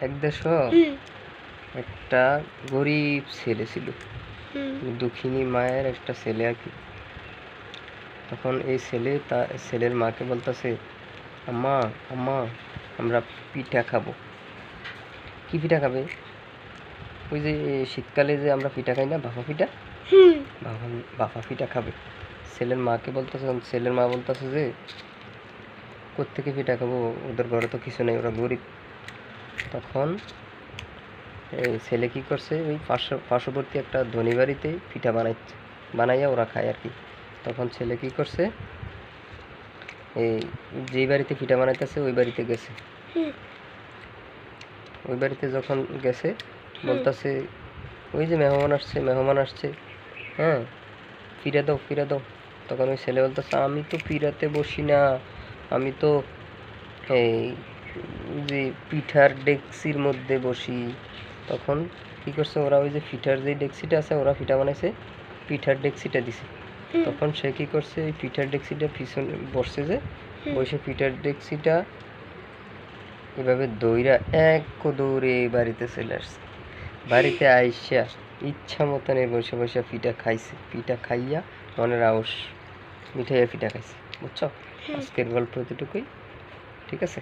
এক দেশ একটা গরিব ছেলে ছিল, দুঃখিনী মায়ের একটা ছেলে আর কি। তখন এই ছেলের মাকে বলতেছে, আম্মা আম্মা আমরা পিঠা খাবো। কি পিঠা খাবে? ওই যে শীতকালে যে আমরা পিঠা খাই না, ভাপা পিঠা, ভাপা পিঠা খাবে। ছেলের মা বলতেছে যে কোত্থেকে পিঠা খাবো, ওদের ঘরে তো কিছু নেই, ওরা গরিব। তখন এই ছেলে কি করছে, ওই পার্শ্ববর্তী একটা ধনী বাড়িতে পিঠা বানাইয়া ওরা খায় আর কি। তখন ছেলে কি করছে, এই যেই বাড়িতে পিঠা বানাইতেছে ওই বাড়িতে গেছে। ওই বাড়িতে যখন গেছে বলতেছে, ওই যে মেহমান আসছে, হ্যাঁ পিঠা দাও। তখন ওই ছেলে বলতেছে, আমি তো পিঠাতে বসি না, আমি তো এই যে পিঠার ডেকচির মধ্যে বসি। তখন কি করছে, ওরা ওই যে পিঠার যে ডেকচিটা আছে, ওরা পিঠা বানাইছে, পিঠার ডেকচিটা দিছে। তখন সে কি করছে, এই পিঠার ডেকচিটা পিছনে বসছে, যে বসে পিঠার ডেকচিটা এভাবে দৌড়া দৌড়ে বাড়িতে চলে আসছে। বাড়িতে আইসা ইচ্ছা মতন বসে বসে পিঠা খাইছে। পিঠা খাইয়া মনের আউস মিঠাইয়া পিঠা খাইছে। বুঝছো? আজকের গল্প এতটুকুই। ঠিক আছে।